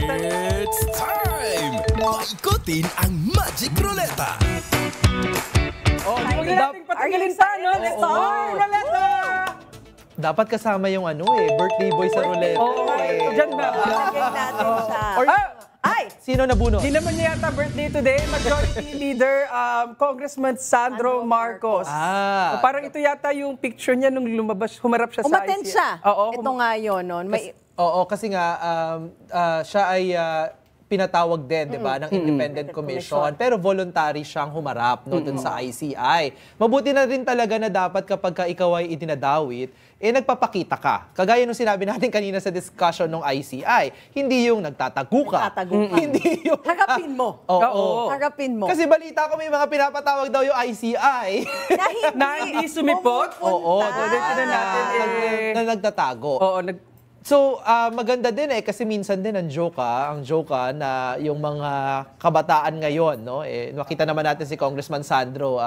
pulutan. It's time! Paikutin ang Magic Ruleta! Huwag natin patagalin pa, no? Let's start! Ruleta! Dapat kasama yung birthday boy sa roulette. Diyan ba? Lagay natin siya. Ay! Sino nabuno? Di naman niya yata birthday today. Majority Leader, Congressman Sandro Marcos. O, parang ito yata yung picture niya nung humarap siya sa Umattend ICI. siya. Oo. Ito nga yun. No? Oo, kasi nga siya ay pinatawag din, 'di ba, ng Independent Commission, pero voluntary siyang humarap dun sa ICI. Mabuti na rin talaga na dapat kapag ikaw ay itinadawit, nagpapakita ka. Kagaya nung sinabi natin kanina sa discussion ng ICI, hindi yung nagtatago ka. Hindi yung Harapin mo. Oo. Harapin mo. Kasi balita ko may mga pinapatawag daw yung ICI Na hindi sumipot? Oo, Dito na natin na nagtatago. Oo, So, maganda din kasi minsan din ang joke na yung mga kabataan ngayon, no? Nakita naman natin si Congressman Sandro,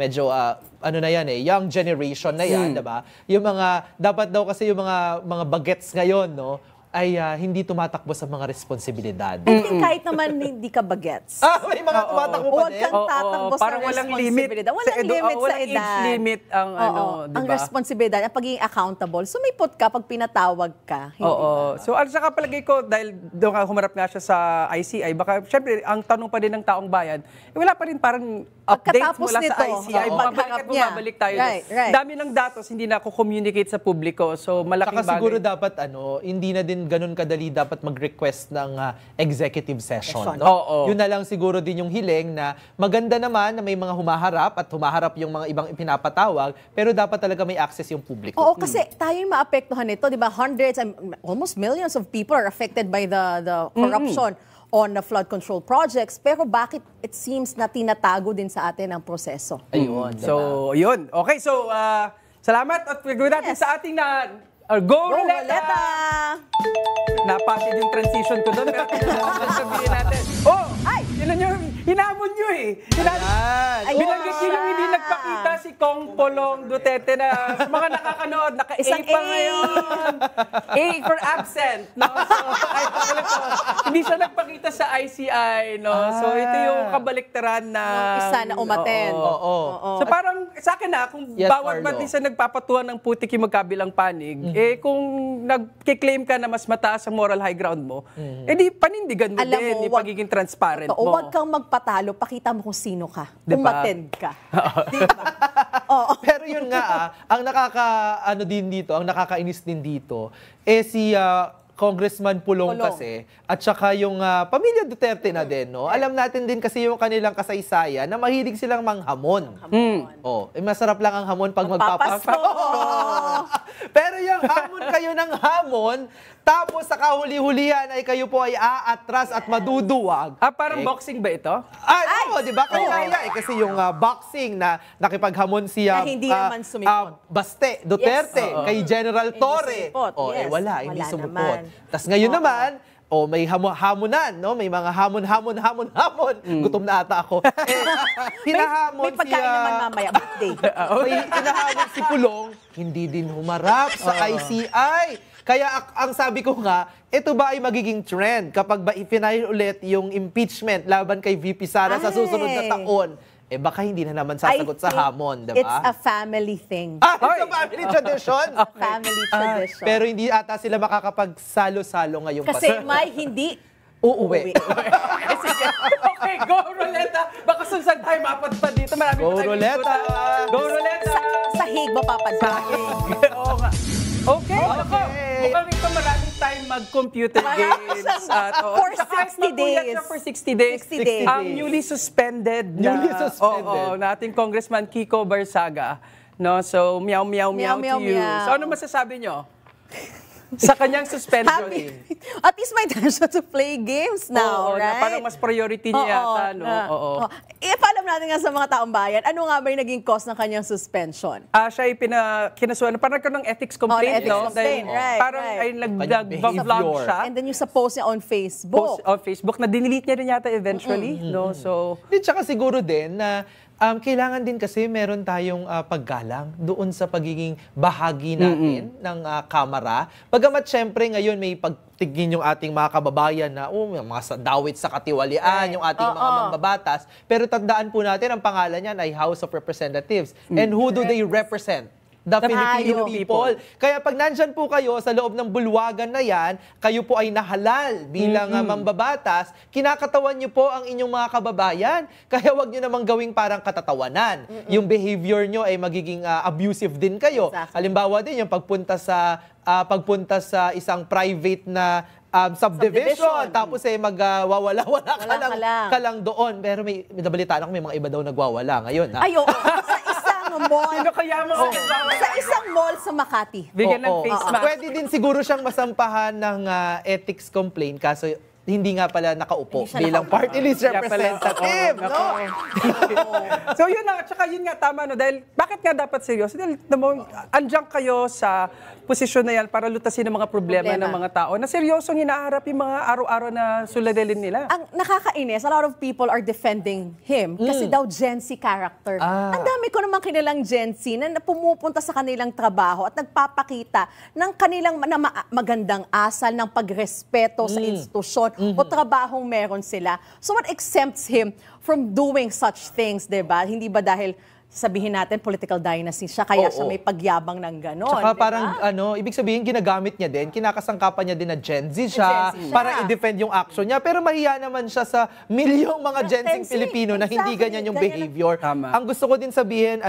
medyo, na yan young generation na yan, diba? Yung mga, dapat daw kasi yung mga bagets ngayon, no? Ay hindi tumatakbo sa mga responsibilidad. I think kahit naman hindi ka bagets. May mga tumatakbo pa Huwag din? kang tatakbo sa parang walang limit responsibilidad. Walang limit sa walang edad. age limit ang diba? Ang responsibilidad, ang pagiging accountable. Sumipot ka pag pinatawag ka. Hindi ba? So, saka palagay ko, dahil doon humarap nga siya sa ICI, baka, syempre, ang tanong pa din ng taong bayan, wala pa rin parang update Pagkatapos mula nito, sa ICI. Bumabalik at niya. bumabalik tayo. Right. Dami ng datos, hindi na ako communicate sa publiko. So, malaking Saka bagay. siguro dapat hindi na din ganun kadali dapat mag-request ng executive session. No? Oo. Yun na lang siguro din yung hiling na maganda naman na may mga humaharap yung mga ibang ipinapatawag, pero dapat talaga may access yung publiko. Oo, kasi tayo yung maapektuhan nito, di ba? Hundreds and almost millions of people are affected by the corruption on the flood control projects. Pero bakit it seems na tinatago din sa atin ang proseso? Ayun. Diba? So, yun. Okay, so, salamat at gawin natin sa ating Go Ruleta! Napatid yung transition ko doon, pero sabihin natin. Hinamon nyo Binanggit nyo yung hindi nagpakita si Kong Polong Duterte na sa mga nakakanood, naka-A pa ngayon. A for absent. No? So, hindi siya nagpakita sa ICI. No? So, ito yung kabaliktaran na... Isa na umattend. So, parang sa akin kung bawat ba't isa nagpapatuwa ng putik yung magkabilang panig, kung nag-claim ka na mas mataas ang moral high ground mo, di panindigan mo din yung pagiging transparent mo. Huwag kang magpatalo, pakita mo kung sino ka. Diba? Umattend ka. Diba? Pero yun nga, ang nakakainis din dito, si Congressman Pulong kasi, at saka yung pamilya Duterte na din, no? Alam natin din kasi yung kanilang kasaysayan na mahilig silang manghamon. Masarap lang ang hamon pag magpapasko. Pero yung hamon kayo ng hamon, tapos sa kahuli-hulihan ay kayo po ay aatras at maduduwag. Parang boxing ba ito? Oo, di ba? Kaya kasi yung boxing na nakipaghamon siya hindi naman sumipot. Baste, Duterte, kay General Torre. Wala, hindi sumipot. Tapos ngayon naman, may hamonan, no? May mga hamon. Gutom na ata ako. Hinahamon may pagkain naman mamaya, birthday. May hinahamon si Pulong, hindi din humarap sa ICI. Kaya ang sabi ko nga, ito ba ay magiging trend kapag ba ipinail ulit yung impeachment laban kay VP Sara sa susunod na taon? Baka hindi na naman sasagot sa hamon, diba? It's a family thing. It's a family tradition? Family tradition. Pero hindi ata sila makakapagsalo-salo ngayong kasi may hindi uuwi. Okay, go Ruleta! Baka sunsan tayo mapadpad dito. Marami Go Ruleta! Go Ruleta! Sahig mapapadpad. Oo nga. Okay. Mukhang ito maraming time mag-computer games. For 60 days. For 60 days. 60 days. Ang newly suspended na ating Congressman Kiko Barsaga. No? So, meow to you. So, ano masasabi nyo? Sa kanyang suspension. At least may time siya to play games now, right? Parang mas priority niya yata, no? Paalam natin nga sa mga taong bayan, ano nga ba yung naging cause ng kanyang suspension? Siya ay kinasuhan. Parang nagkaroon ng ethics complaint, ethics complaint, right. Parang ay nag-vlog siya. And then yung sa post niya on Facebook. On Facebook, na dinelete niya rin yata eventually, no? So, tsaka siguro din na Kailangan din kasi meron tayong paggalang doon sa pagiging bahagi natin ng kamara. Bagamat syempre ngayon may pagtingin yung ating mga kababayan na mga dawit sa katiwalian, yung ating mga mambabatas. Pero tandaan po natin, ang pangalan niyan ay House of Representatives. And who do they represent? The Filipino people. Kaya pag nandyan po kayo sa loob ng bulwagan na yan, kayo po ay nahalal bilang mambabatas, kinakatawan niyo po ang inyong mga kababayan. Kaya wag niyo namang gawing parang katatawanan. Yung behavior niyo ay magiging abusive din kayo. Exactly. Halimbawa din yung pagpunta sa isang private na subdivision, tapos magwawala-wala ka lang doon. Pero may nabalitaan ako, may mga iba daw nagwawala ngayon. Ay, oo. Sa isang mall. Sino kaya mga Sa isang mall sa Makati. Bigyan ng Oo. face mask. Pwede din siguro siyang masampahan ng ethics complaint kaso hindi nga pala nakaupo Hindi siya bilang nakaupo. party list Kaya pala, representative. oo, No? So yun na, tsaka yun nga tama, no? Dahil bakit nga dapat seryoso? Dahil andyan kayo sa posisyon na yan para lutasin ang mga problema ng mga tao na seryosong hinaharap yung mga araw-araw na suladilin nila. Ang nakakainis, a lot of people are defending him kasi daw Gen Z character. Ang dami ko namang kilalang Gen Z na pumupunta sa kanilang trabaho at nagpapakita ng kanilang magandang asal ng pagrespeto sa institusyon o trabahong meron sila. So what exempts him from doing such things, diba? Hindi ba dahil sabihin natin, political dynasty siya, kaya siya may pagyabang ng gano'n. Tsaka diba? parang, ibig sabihin, ginagamit niya din, kinakasangkapan niya din na Gen Z siya, Gen Z siya. para i-defend yung action niya. Pero mahiya naman siya sa milyong mga Gen Z Pilipino na hindi ganyan yung behavior. Tama. Ang gusto ko din sabihin,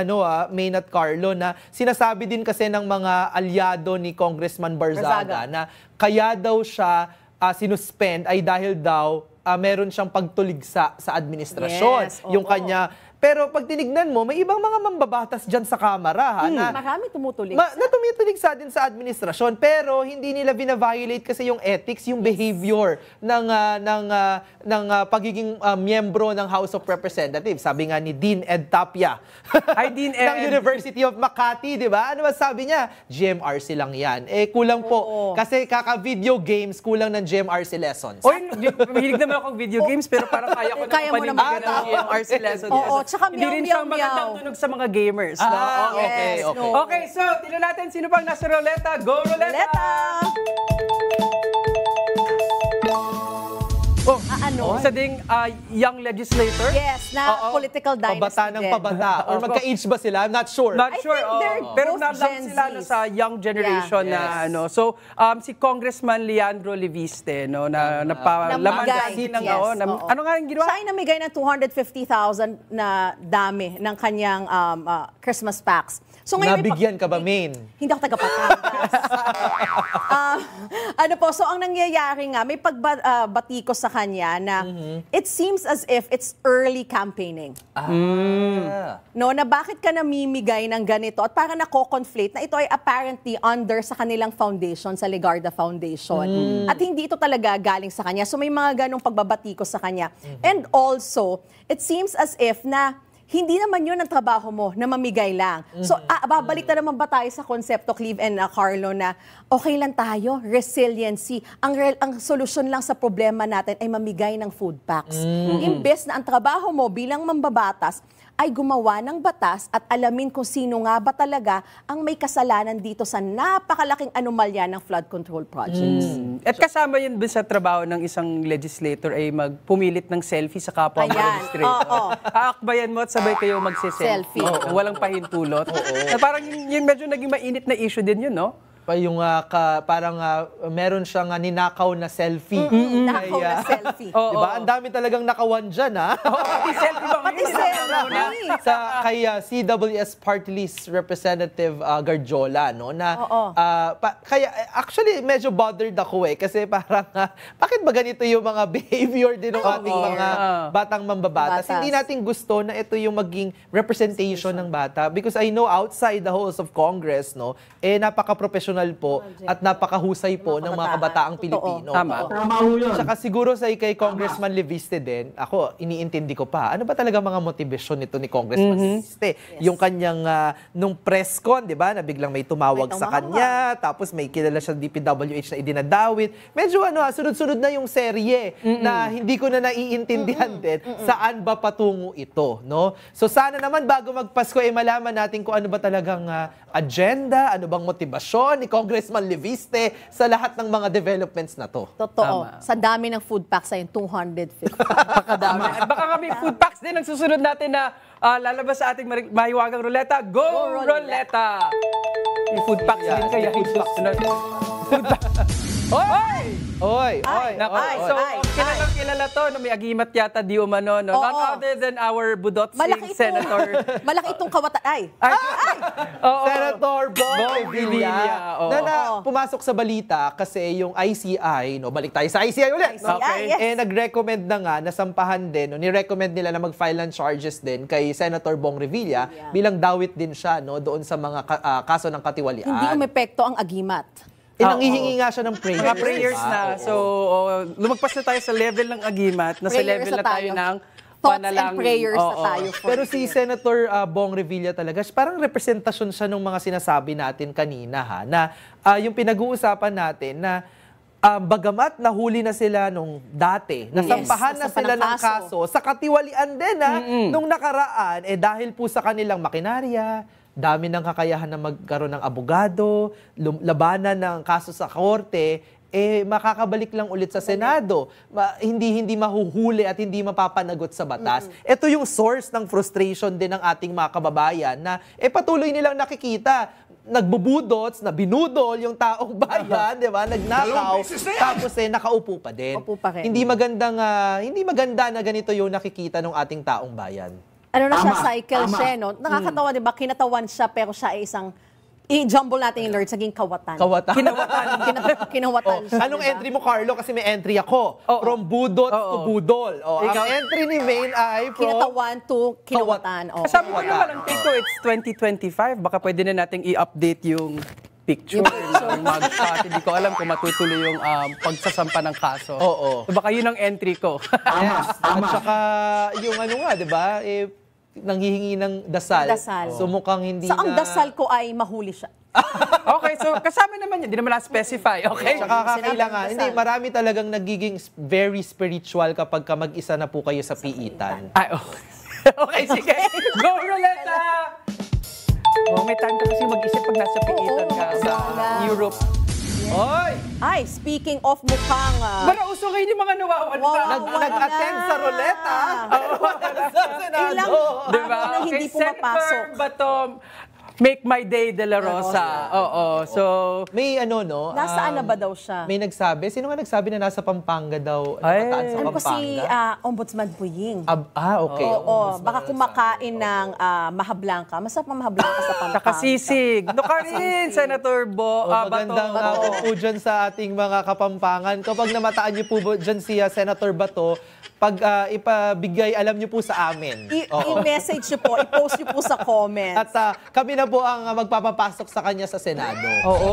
Maynard Carlo, na sinasabi din kasi ng mga alyado ni Congressman Barzaga na kaya daw siya sinuspend ay dahil daw meron siyang pagtuligsa sa administrasyon. Yes, Yung oo. kanya. Pero pag tinignan mo, may ibang mga mambabatas dyan sa Kamara. Na Marami tumutulig. na tumitulig sa din sa administrasyon, pero hindi nila bina-violate kasi yung ethics, yung behavior ng pagiging miyembro ng House of Representatives. Sabi nga ni Dean Ed Tapia Ay, Dean ng Ed. University of Makati, di ba? Ano ba sabi niya? GMRC lang yan. Kulang po. Kasi kaka-video games, kulang ng GMRC lessons. Oy, mahilig naman akong video games, pero parang kaya ko Kaya mo naman naman. panindigan ng GMRC lesson. Oo, tsaka Hindi rin meow, siya meow, magandang meow. tunog sa mga gamers. No? yes, okay. no. Okay, so, tignan natin sino pang nasa Roleta. Go, Roleta! Leta! Oh, Ano? isa ding young legislator. Yes, na political dynasty Pabata ng din. pabata. Or magka-age ba sila? I'm not sure. Not I sure. think they're Pero both nalang Gen sila Zs. sa young generation Yeah. na ano. So, si Congressman Leandro Leviste, no, na napalaman Namigay. ng Yes, oo. ano nga yung ginawa? Siya ay namigay ng 250,000 na dami ng kanyang Christmas packs. So ngayon, Nabigyan ka ba, Main? hindi ako taga Patangas. So ang nangyayari nga, may pagbatikos sa kanya na it seems as if it's early campaigning. No, na bakit ka namimigay ng ganito at para nako-conflate na ito ay apparently under sa kanilang foundation, sa Legarda Foundation. At hindi ito talaga galing sa kanya. So may mga ganong pagbabatikos sa kanya. And also, it seems as if na hindi naman yun ang trabaho mo, na mamigay lang. So, babalik na naman ba tayo sa konsepto, Cleve and Carlo, na okay lang tayo, resiliency. Ang solusyon lang sa problema natin ay mamigay ng food packs. Imbes na ang trabaho mo bilang mambabatas ay gumawa ng batas at alamin kung sino nga ba talaga ang may kasalanan dito sa napakalaking anomalya ng flood control projects. At kasama yun ba sa trabaho ng isang legislator ay magpumilit ng selfie sa kapwa mo Ayan, legislator? oo. Haakbayan mo at sabay kayo magse-selfie. Selfie. Oo, walang pahintulot. Na parang yun medyo naging mainit na issue din yun, no? Pa yung meron siyang ninakaw na selfie. Nakaw na selfie. Diba? Ang dami talagang nakawan dyan, ha? Pati selfie ba? Pati selfie. Kay CWS Party List Representative Garjola, no? Na, kaya actually medyo bothered ako kasi parang bakit ba ganito yung mga behavior din ng ating mga batang mambabatas? Batas. Hindi natin gusto na ito yung maging representation ng bata because I know outside the halls of Congress, no, napaka-professional po at napakahusay po ng mga kabataang Pilipino. Tama. Tsaka siguro kay Congressman Leviste din, ako iniintindi ko pa, ano ba talaga mga motivasyon nito ni Congressman Siste. Yung kanyang, nung press con, di ba, na biglang may tumawag sa kanya, tapos may kilala siya DPWH na idinadawit. Medyo sunod-sunod na yung serye na hindi ko na naiintindihan din saan ba patungo ito, no? So sana naman bago magpasko ay malaman natin kung ano ba talagang agenda, ano bang motibasyon ni Congressman Leviste sa lahat ng mga developments na to. Totoo. Sa dami ng food packs ay 250. Pakadami. At baka kami food packs din ang susunod natin na lalabas sa ating mahiwagang ruleta. Go, Ruleta! May food packs din kaya. Food packs. Oy! Oy! Nako, so kilala to na may agimat yata di umano, no? Not other than our Budotsing Senator. Malaki itong kawatan. Senator Bong Revilla. Na pumasok sa balita kasi yung ICI, no, balik tayo sa ICI ulit. No? ICI, yes. Nag-recommend na nga, nasampahan din, no, ni-recommend nila na mag-file ng charges din kay Senator Bong Revilla bilang dawit din siya, no, doon sa mga kaso ng katiwalian. Hindi umepekto ang agimat. Nangihingi nga siya ng prayers. Mga prayers na. So, lumagpas na tayo sa level ng agimat, nasa level na tayo ng thoughts panalangin. and prayers na tayo. Pero si Senator Bong Revilla talaga, parang representasyon siya ng mga sinasabi natin kanina, ha, na yung pinag-uusapan natin na bagamat nahuli na sila nung dati, nasampahan na sila ng kaso, sa katiwalian din nung nakaraan, dahil po sa kanilang makinarya, dami ng kakayahan na magkaroon ng abogado, labanan ng kaso sa korte, makakabalik lang ulit sa Senado. Hindi mahuhuli at hindi mapapanagot sa batas. Ito yung source ng frustration din ng ating mga kababayan na patuloy nilang nakikita. Nagbubudots, na binudol yung taong bayan, di ba? Nagnakaw, tapos nakaupo pa din. Hindi maganda na ganito yung nakikita ng ating taong bayan. Ano na siya, cycle siya, no? Nakakatawa, di ba? Kinatawan siya, pero siya ay isang, i-jumble natin yung Lord, saging kawatan. Kinawatan siya. Anong entry mo, Carlo? Kasi may entry ako. From budot to budol. Ang entry ni Maine ay from Kinatawan to kinawatan. Sabi ko naman ang tito, it's 2025. Baka pwede na nating i-update yung picture ng mugshot. Hindi ko alam kung matutuloy yung pagsasampa ng kaso. So baka yun ang entry ko. Yes. At saka yung di ba, nanghihingi ng dasal. So mukhang hindi ang dasal ko ay mahuli siya. Okay, so kasama naman yun. Hindi naman na-specify, okay? Saka kakailangan. Hindi, marami talagang nagiging very spiritual kapag mag-isa na po kayo sa piitan. Okay, sige. Go, Ruleta! May time ka kasi mag-isip pag nasa piitan ka sa Europe. Oy! Speaking of mukhang... Marauso kayo yung mga nawawala. Nag-attend sa ruleta. Sa Senado. Diba? Hindi pumapasok. Senator Bato, Make My Day de la Rosa. So... May Nasaan na ba daw siya? May nagsabi. Sino nga nagsabi na nasa Pampanga daw? Nakataan sa Pampanga? Si Ombudsman Puying. Okay. Baka kumakain ng mahablangka. Masarap ang mahablangka sa Pampanga. Nakasisig. Ka rin, Senator Magandang hapon po dyan sa ating mga Kapampangan. Kapag namataan niyo po dyan si Senator Bato, pag ipabigay, alam niyo po sa amin. I-message niyo po, i-post niyo po sa comments. At kami na po ang magpapapasok sa kanya sa Senado.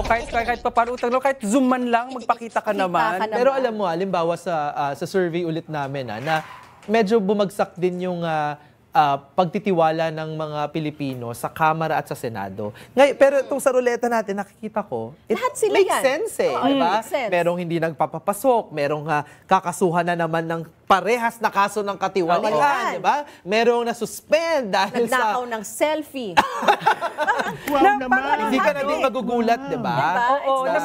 Kahit paparutang, kahit zoom man lang, magpakita ka naman. Pero alam mo, halimbawa sa survey ulit namin, na medyo bumagsak din yung pagtitiwala ng mga Pilipino sa Kamara at sa Senado. Ngayon, pero itong sa ruleta natin, nakikita ko, lahat sila makes yan. sense diba? Makes sense. Merong hindi nagpapapasok, merong kakasuhan na naman ng parehas na kaso ng katiwalian, diba? Merong na-suspend dahil nagnakaw ng selfie. Hindi ka na din magugulat, diba? Oo, na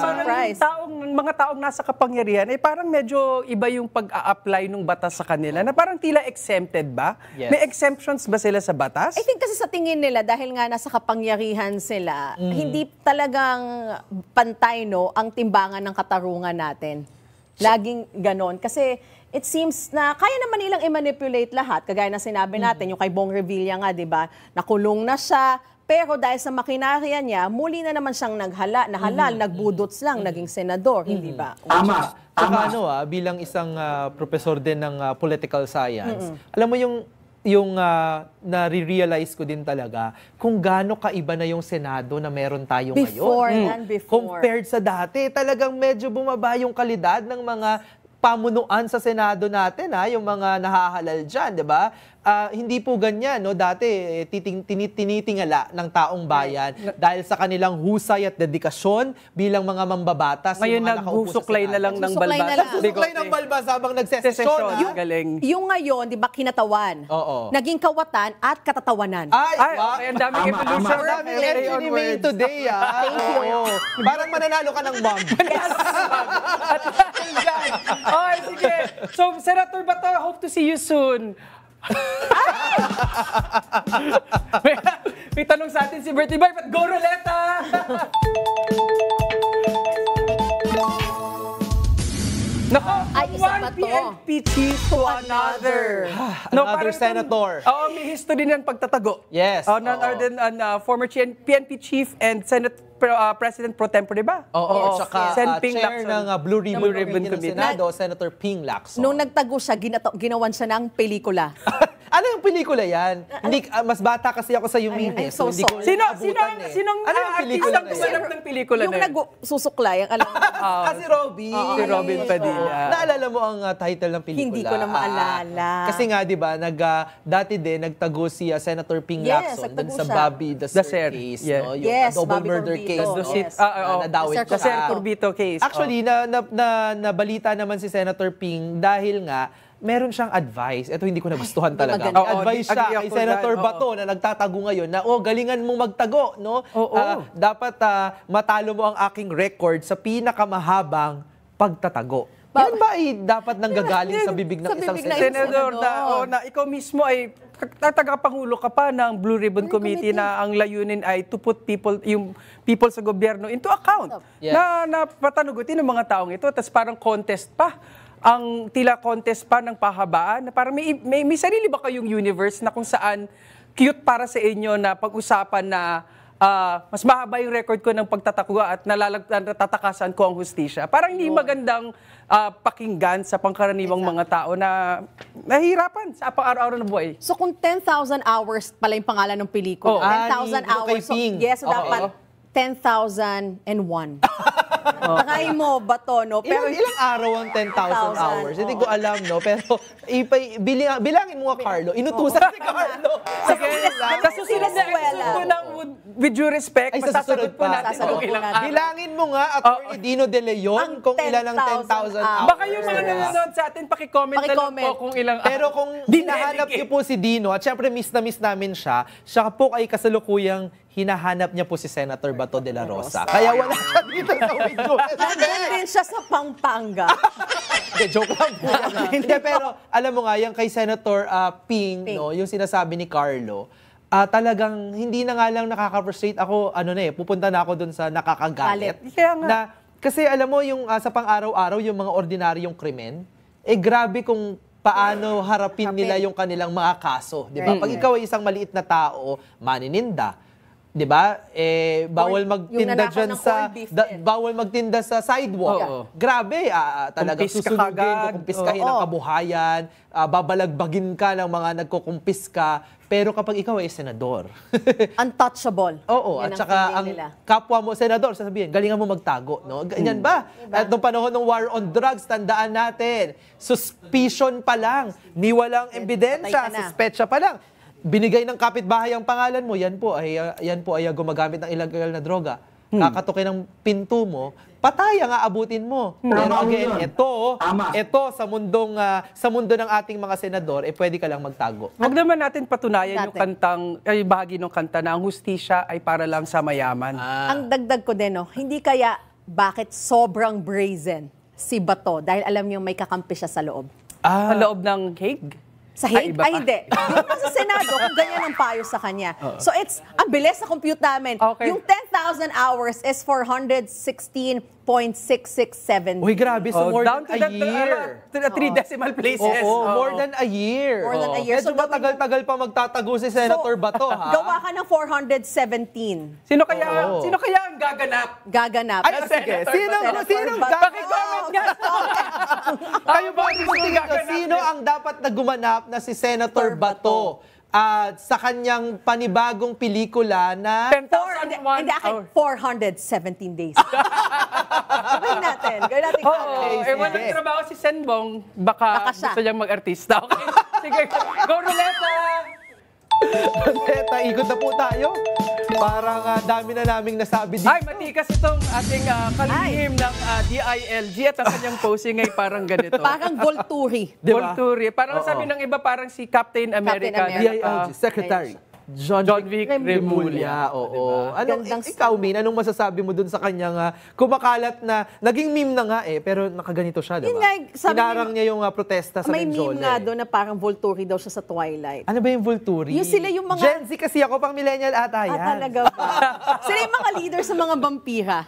parang mga taong nasa kapangyarihan, parang medyo iba yung pag-a-apply ng batas sa kanila, na parang tila exempted ba? Yes. May exemptions ba sila sa batas? I think kasi sa tingin nila, dahil nga nasa kapangyarihan sila, hindi talagang pantay, ang timbangan ng katarungan natin. Laging ganon. Kasi it seems na kaya naman nilang i-manipulate lahat. Kagaya na sinabi natin, yung kay Bong Revilla nga, di ba? Nakulong na siya, pero dahil sa makinarya niya, muli na naman siyang nahalal, nagbudots lang, naging senador, hindi ba? Tama. Saka bilang isang professor din ng political science, alam mo yung nare-realize ko din talaga kung gaano kaiba na yung Senado na meron tayo ngayon. Before. Compared sa dati, talagang medyo bumaba yung kalidad ng mga pamunuan sa Senado natin, yung mga nahahalal dyan, di ba? Hindi po ganyan, no? Dati, tinitingala ng taong bayan dahil sa kanilang husay at dedikasyon bilang mga mambabatas. Ngayon yung mga nakaupo sa naghusuklay na Senado. lang ng Nagsusuklay na balbas. lang. Nagsusuklay ng balbas habang nagsesesyon. Session. Galing. Yung ngayon, di ba, kinatawan. Oo. Naging kawatan at katatawanan. Ay, Okay, ang daming evolution. Ang daming Play entry on ni May words. today, Thank you. Oo. Parang mananalo ka ng mom. At dahil dyan. Okay, sige. So, Senator Bato, hope to see you soon. may tanong sa atin si Bertie Boy, but go Roleta! Nako, Ay, isa one ba to? PNP chief to another. Another senator. Oo, may history ng pagtatago. Yes, None oo. other than former PNP chief and Senate President Pro Tempore, di ba? Oo, tsaka Sen Ping chair Lacson. ng Blue Ribbon, Ribbon Committee ng Committee. Senado, Senator Ping Lacson. Nung nagtago siya, ginawan siya ng pelikula. Ano yung pelikula yan? Hindi, mas bata kasi ako sa I'm Yumin so hindi ko sorry. naabutan eh. Sinong Ano yung pelikula artistang na yan? gumanap ng pelikula Yung na yun? nagsusuklay, ang alam ko. Si Robby. Si Robin Padilla. Naalala mo ang title ng pelikula? Hindi ko na maalala. Kasi nga, di ba, dati din, nagtago si Senator Ping Yes, Lacson dun nagtago sa siya. Bobby the The Sir Sir, case. yeah. No? Yung Yes, double Bobby murder Corbito. case. No? Yes. Nadawit The The Sir siya. Corbito case. Actually, nabalita naman si Senator Ping dahil nga, meron siyang advice. Ito hindi ko nagustuhan talaga. maganda. May advice Oo, siya agree kay ako Senator dyan. Bato na nagtatago ngayon na, galingan mong magtago, no? Oo. Dapat matalo mo ang aking record sa pinakamahabang pagtatago. Yan ba ay dapat nanggagaling sa bibig ng Sa isang bibig ng senator? Senador, Senador. na ikaw mismo ay tagapangulo ka pa ng Blue Ribbon Committee na ang layunin ay to put yung people sa gobyerno into account. Yes. Na patanugutin ng mga taong ito, tapos parang contest pa. Ang tila contest pa ng pahabaan, na parang may sarili ba kayong universe na kung saan cute para sa inyo na pag-usapan na mas mahaba yung record ko ng pagtatakwa at natatakasan ko ang hustisya. Parang hindi magandang pakinggan sa pangkaraniwang mga tao na nahihirapan sa pang-araw-araw na buhay. So kung 10,000 hours pala yung pangalan ng pelikula, Oo. 10,000 yung kay hours, so, Ping. yes, so Oo. dapat 10,001. Takain mo ba to, no? Ilang araw ang 10,000 hours? Hindi ko alam, no? Pero bilangin mo nga, Carlo. Inutusan si Carlo. Sa susunod na episode ng With Due Respect, Ay, sa susunod masasagot po pa. natin Sasagot kung po ilang natin. araw. Bilangin mo nga, Atty. Dino De Leon, Ang kung ilan ang 10,000 hours. Baka yung mga nanonood sa atin, pakicomment na lang Pakicomment. po kung ilang araw. Pero kung hinahanap niyo po si Dino, at syempre miss na miss namin siya po ay kasalukuyang hinahanap niya po si Senator Bato de la Rosa. Kaya wala siya dito sa video. Nandun din siya sa Pampanga. Hindi, joke lang po. Hindi, pero alam mo nga, yung kay Senator Ping, no, yung sinasabi ni Carlo, talagang hindi na nga lang nakaka-frustrate ako, pupunta na ako dun sa nakakagalit. Galit. Kaya nga. Na, kasi alam mo, yung sa pang-araw-araw, yung mga ordinaryong krimen, grabe kung paano harapin nila yung kanilang mga kaso. Di ba? Right. Pag ikaw ay isang maliit na tao, manininda, 'di ba? Bawal Yung magtinda nanakaw diyan ng sa corned beef din. bawal magtinda sa sidewalk. Oo. Grabe, talaga Kumpis ka susunugin, kagad. kukumpiskahin Oo. ang kabuhayan, babalagbagin ka ng mga nagkukumpiska. Pero kapag ikaw ay senador, Untouchable. oo, Yan at ang saka feeling ang nila. kapwa mo senador, sasabihin, galingan mo magtago, no? Ganyan ba? At nung panahon ng war on drugs, tandaan natin, suspicion pa lang, ni walang ebidensya, patay ka na. suspetsa pa lang. Binigay ng kapitbahay ang pangalan mo, yan po ay gumagamit ng illegal na droga. Kakatukin ng pinto mo, pataya nga abutin mo. Pero again, ito sa mundo ng ating mga senador, pwede ka lang magtago. Huwag naman natin patunayan yung Natin. bahagi ng kanta na ang hustisya ay para lang sa mayaman. Ang dagdag ko din, no, hindi kaya bakit sobrang brazen si Bato dahil alam niyo may kakampi siya sa loob. Sa loob ng Hague? Sa Hague? iba pa. Ay, hindi. Yung nasa Senado, kung ganyan ang payo sa kanya. So it's, ang bilis sa compute namin. Okay. Yung 10,000 hours is 416.667. Uy, grabe, so more down than a year. to the 3 decimal places. Oo, more than a year. More than a year. Medyo So, matagal-tagal pa magtatago si Senator Bato, ha? Gawa ka ng 417. Sino kaya Oo. ang gaganap? Gaganap. Ay, sige. Sino Pakicomment nga. Kayo ba ang sino ang dapat na gumanap na si Senator Bato? sa kanyang panibagong pelikula na 10,001 Hindi, akin, 417 days. Gawin natin. Gawin natin. Oo, Okay, walang sige. trabaho si Senbong, baka Baka siya. gusto niyang mag-artista. Okay, sige, go Ruleta! Ruleta, ikot na po tayo. Parang dami na naming nasabi dito. Ay, matikas itong ating kalihim ng DILG at ang kanyang posing ay parang ganito. Parang Volturi. Volturi. Parang Oo. sabi ng iba, parang si Captain America. America. DILG Secretary John Vic Remulla. Oo. Gandang Ikaw, Min, anong masasabi mo dun sa kanyang kumakalat na, naging meme na nga pero nakaganito siya, diba? Yun nga, sabi Inarang niya yung protesta sa May Menjola. meme nga doon na parang Volturi daw siya sa Twilight. Ano ba yung Volturi? Yung sila yung mga- Gen Z kasi ako, pang millennial ata yan. Talaga ba? Sila yung mga leader sa mga vampira.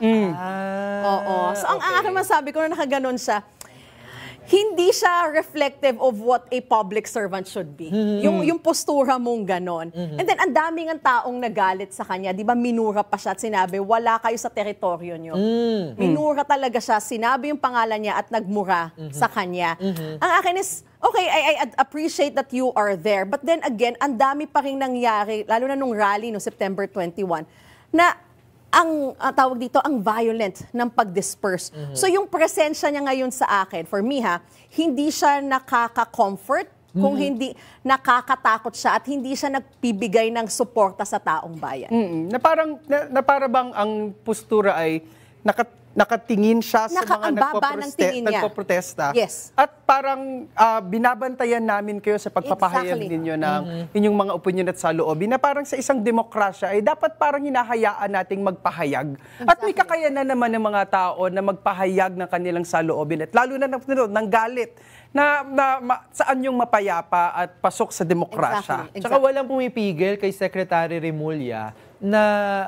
Oo. So, ang aking masabi ko na nakaganon siya, hindi siya reflective of what a public servant should be. Yung postura mong ganon. And then, ang daming ang taong nagalit sa kanya. Di ba, minura pa siya at sinabi, wala kayo sa teritoryo nyo. Minura talaga siya. Sinabi yung pangalan niya at nagmura sa kanya. Ang akin is, okay, I appreciate that you are there. But then again, ang dami pa rin nangyari, lalo na nung rally no September 21, na ang tawag dito, ang violent ng pag-disperse. So yung presensya niya ngayon sa akin, for me hindi siya nakaka-comfort kung hindi nakakatakot siya at hindi siya nagbibigay ng suporta sa taong bayan. Na para bang ang postura ay nakatingin siya sa Ang mga baba ng tingin niya. nagpoprotesta. Yes. At parang binabantayan namin kayo sa pagpapahayag Exactly. ninyo ng inyong mga opinion at saloobin na parang sa isang demokrasya ay dapat parang hinahayaan nating magpahayag. At may kakayanan naman ng mga tao na magpahayag ng kanilang saloobin at lalo na ng galit na saan yung mapayapa at pasok sa demokrasya. Exactly. Tsaka walang pumipigil kay Secretary Remulla na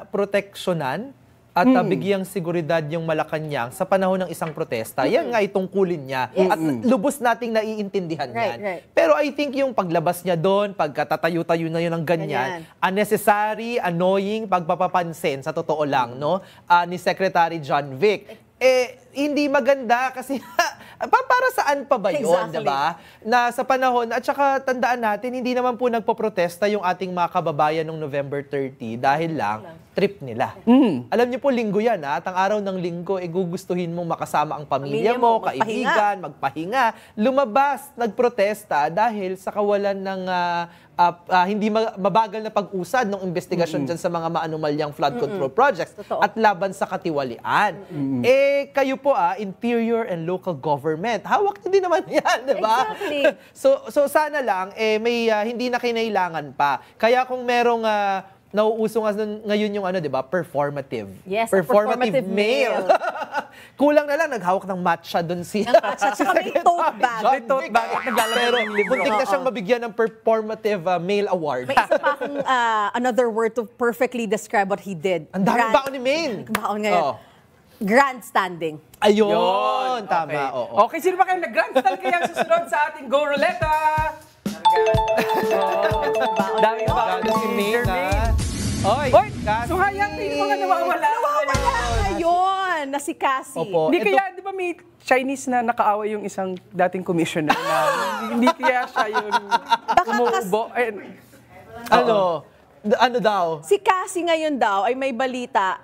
proteksyonan at bigyang seguridad yung Malacanang sa panahon ng isang protesta. Yan nga itungkulin niya. Yes. At lubos nating naiintindihan yan. Right. Pero I think yung paglabas niya doon, pagkatatayo-tayo na yun ng ganyan, unnecessary, annoying, pagpapapansin, sa totoo lang, no? Ni Secretary John Vic. Hindi maganda kasi para saan pa ba yun, Exactly. diba? Na sa panahon, at saka tandaan natin, hindi naman po nagpo-protesta yung ating mga kababayan noong November 30 dahil lang trip nila. Alam niyo po, linggo yan, at ang araw ng linggo, gugustuhin mong makasama ang pamilya mo, kaibigan, magpahinga. Lumabas, nagprotesta dahil sa kawalan ng hindi mabagal na pag-usad ng investigasyon dyan sa mga maanumalyang flood control projects Totoo. at laban sa katiwalian. Kayo po, interior and local government, hawak niyo din naman yan, di ba? Exactly. So sana lang, may hindi na kinailangan pa. Kaya kung merong nauuso ngayon yung di ba, performative. Yes, performative performative male. male. Kulang na lang, naghawak ng matcha doon si At saka may tote bag. John May tote Vic. bag at naglalagay Pero ng libro. muntik na siyang mabigyan ng performative male award. May isa pa akong another word to perfectly describe what he did. Ang daming baon ni Maine. Baon ngayon. Oh. Grandstanding. Ayun, tama. Okay. Oo. Okay, sino ba kayo nag-grandstand kaya susunod sa ating Go Ruleta? Dami ba Ganda si Maine, Jermaine? Oy, Oy, Cassie. so hayati yung mga nawawala. Ngayon, na si Cassie. Opo. Hindi Ito- kaya, di ba may Chinese na nakaaway yung isang dating commissioner na hindi kaya siya yung umuubo? Ano daw? Si Cassie ngayon daw ay may balita,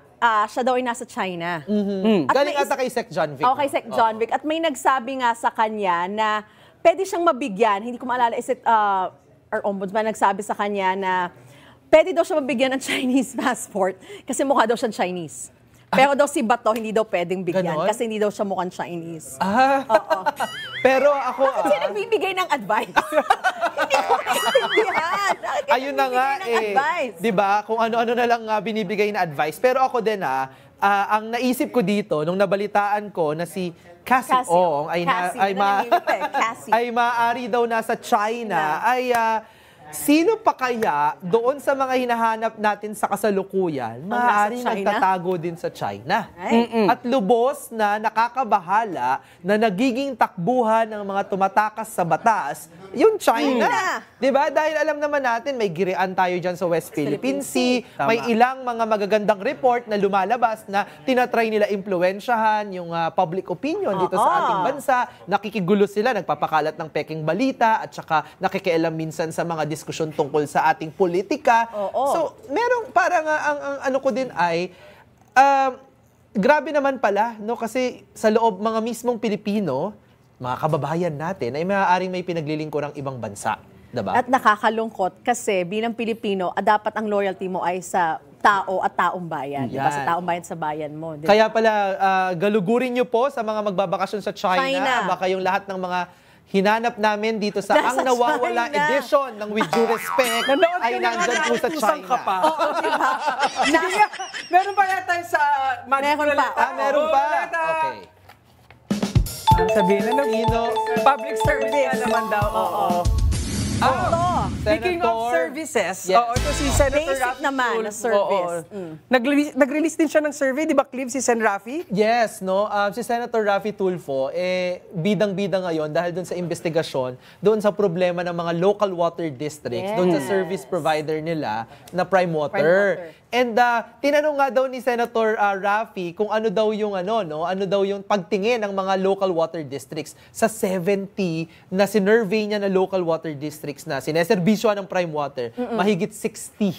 siya daw ay nasa China. At Galing may ata kay Sec John Vic. Okay, Sec John Vic. At may nagsabi nga sa kanya na pwede siyang mabigyan, hindi ko maalala, is it our ombudsman nagsabi sa kanya na pwede daw siya mabigyan ng Chinese passport kasi mukha daw siyang Chinese. Pero daw si Bato hindi daw pwedeng bigyan Ganon? kasi hindi daw siya mukhang Chinese. Pero ako, Kasi nagbibigay ng advice. Hindi ko maintindihan. Bakit ka ayun na nga nagbibigay ng advice? 'di ba? Kung ano-ano na lang binibigay na advice. Pero ako din ang naisip ko dito nung nabalitaan ko na si Cassie Ong ay maaari daw nasa China sino pa kaya doon sa mga hinahanap natin sa kasalukuyan maaaring nasa China? nagtatago din sa China. Ay. At lubos na nakakabahala na nagiging takbuhan ng mga tumatakas sa batas yung China. China. 'Di ba? Dahil alam naman natin may girian tayo diyan sa West Philippine Sea. Tama. May ilang mga magagandang report na lumalabas na tinatry nila impluwensyahan yung public opinion dito sa ating bansa. Nakikigulo sila, nagpapakalat ng peking balita at saka nakikialam minsan sa mga diskusyon tungkol sa ating politika. So, merong parang ang ano ko din ay grabe naman pala, no? Kasi sa loob mga mismong Pilipino, mga kababayan natin ay maaaring may pinaglilingkurang ibang bansa. Diba? At nakakalungkot kasi bilang Pilipino, dapat ang loyalty mo ay sa tao at taong bayan. Diba? Sa Yan. taong bayan sa bayan mo. Diba? Kaya pala, galugurin nyo po sa mga magbabakasyon sa China. China. Baka yung lahat ng mga hinanap namin dito sa Nasa Ang Nawawala China. edition ng With Due Respect Nanood ay ka na nandyan po sa pusang China. ka pa. Sige nga, meron pa yata sa Magic Meron pa. Roleta. Meron pa? Roleta. Okay. Sabihin na Sino? public service nga naman daw. Oo. Speaking of Senator. services, Yes. ito si Senator Basic Raffy naman na Tulfo. service. Nag-release din siya ng survey, di ba, Clive, si Sen. Raffy? Yes, no. Si Senator Raffy Tulfo, bidang-bida ngayon dahil doon sa investigasyon, doon sa problema ng mga local water districts, doon sa service provider nila na Prime Water. Prime Water. And tinanong nga daw ni Senator Raffy kung ano daw yung ano daw yung pagtingin ng mga local water districts sa 70 na sinurvey niya na local water districts na sineserbisyohan ng Prime Water, mahigit 60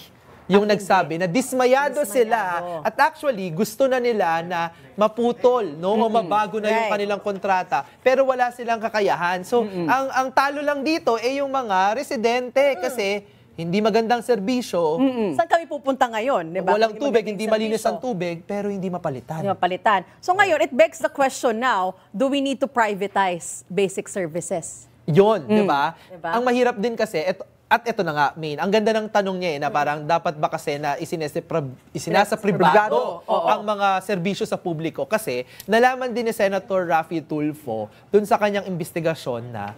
yung nagsabi na dismayado sila at actually gusto na nila na maputol o mabago na yung Right. kanilang kontrata pero wala silang kakayahan. So ang talo lang dito yung mga residente kasi hindi magandang serbisyo, Saan kami pupunta ngayon? Diba? walang Kung tubig, magiging hindi malinis serbisyo. ang tubig pero hindi mapalitan. Hindi mapalitan. So ngayon, it begs the question now, do we need to privatize basic services? Yun, di ba? Diba? Ang mahirap din kasi, ito na nga, Main, ang ganda ng tanong niya na parang dapat ba kasi na isinasa pribado ang mga serbisyo sa publiko. Kasi nalaman din ni Senator Raffy Tulfo dun sa kanyang investigasyon na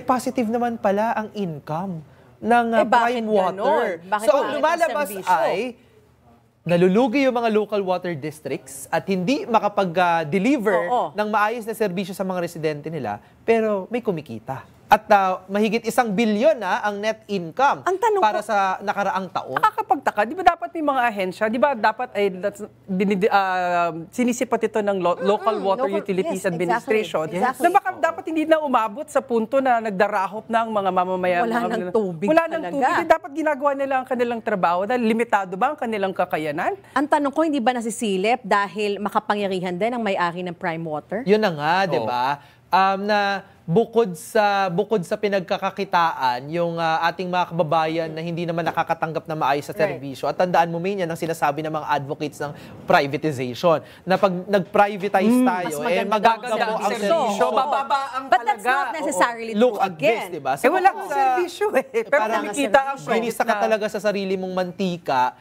positive naman pala ang income ng bakit Prime Water. ganon? Bakit So ang pangit ang lumalabas serbisyo? ay nalulugi yung mga local water districts at hindi makapag-deliver Oo. ng maayos na serbisyo sa mga residente nila, pero may kumikita. At mahigit 1 bilyon ang net income Ang tanong para ko- sa nakaraang taon. Nakakapagtaka, di ba dapat may mga ahensya, di ba dapat ay sinisipat ito ng Local Water Local- Utilities yes, Administration, exactly. na baka dapat hindi na umabot sa punto na nagdarahop na ang mga mamamayan. Wala ng tubig Wala ng talaga. tubig. Dapat ginagawa nila ang kanilang trabaho dahil limitado ba ang kanilang kakayanan? Ang tanong ko, hindi ba nasisilip dahil makapangyarihan din ang may-ari ng Prime Water? Yun na nga, 'di ba? Na bukod sa pinagkakakitaan yung ating mga kababayan na hindi naman nakakatanggap na maayos sa Right. serbisyo. At tandaan mo, Main, yan ang sinasabi ng mga advocates ng privatization. Na pag nag-privatize tayo, maganda maganda po ang ang serbisyo. serbisyo. Bababa ang But that's halaga. not necessarily Look true at this, again. 'di ba? Wala kang serbisyo Pero parang kumikita ang ginisa ka talaga sa sarili mong mantika,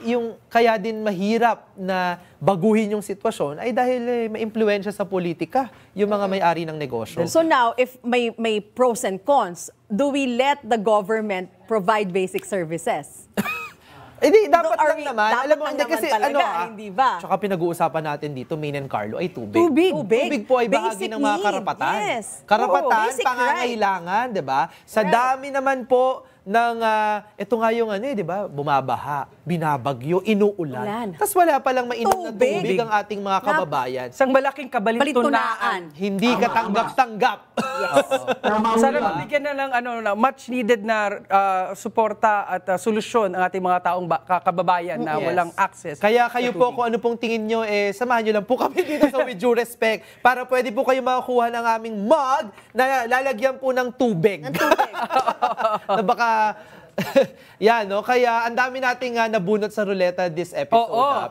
yung kaya din mahirap na baguhin yung sitwasyon ay dahil may impluwensya sa politika yung mga may-ari ng negosyo. So now, if may pros and cons, do we let the government provide basic services? Hindi, dapat Are lang we- naman. dapat Alam mo, lang hindi naman kasi talaga, hindi ba? Tsaka pinag-uusapan natin dito, Main and Carlo, ay tubig. Tubig. Tubig po ay bahagi Basic ng mga need, karapatan. yes. Karapatan, Oo, basic pangangailangan, di ba? Sa Right. dami naman po ng, ito nga yung di ba, bumabaha, binabagyo, inuulan. Ulan. Tapos wala palang mainom na Tubig. tubig ang ating mga kababayan. Isang malaking Balitunaan. kabalintunaan. Hindi katanggap-tanggap. Sana mabigyan na ng much needed na suporta at solusyon ang ating mga taong kababayan na Yes. walang access. Kaya kayo sa po, tubig. kung ano pong tingin nyo, samahan nyo lang po kami dito sa With Due Respect para pwede po kayo makakuha ng aming mug na lalagyan po ng tubig. Na baka, yan, no? Kaya ang dami nating nabunot sa ruleta this episode. Oo.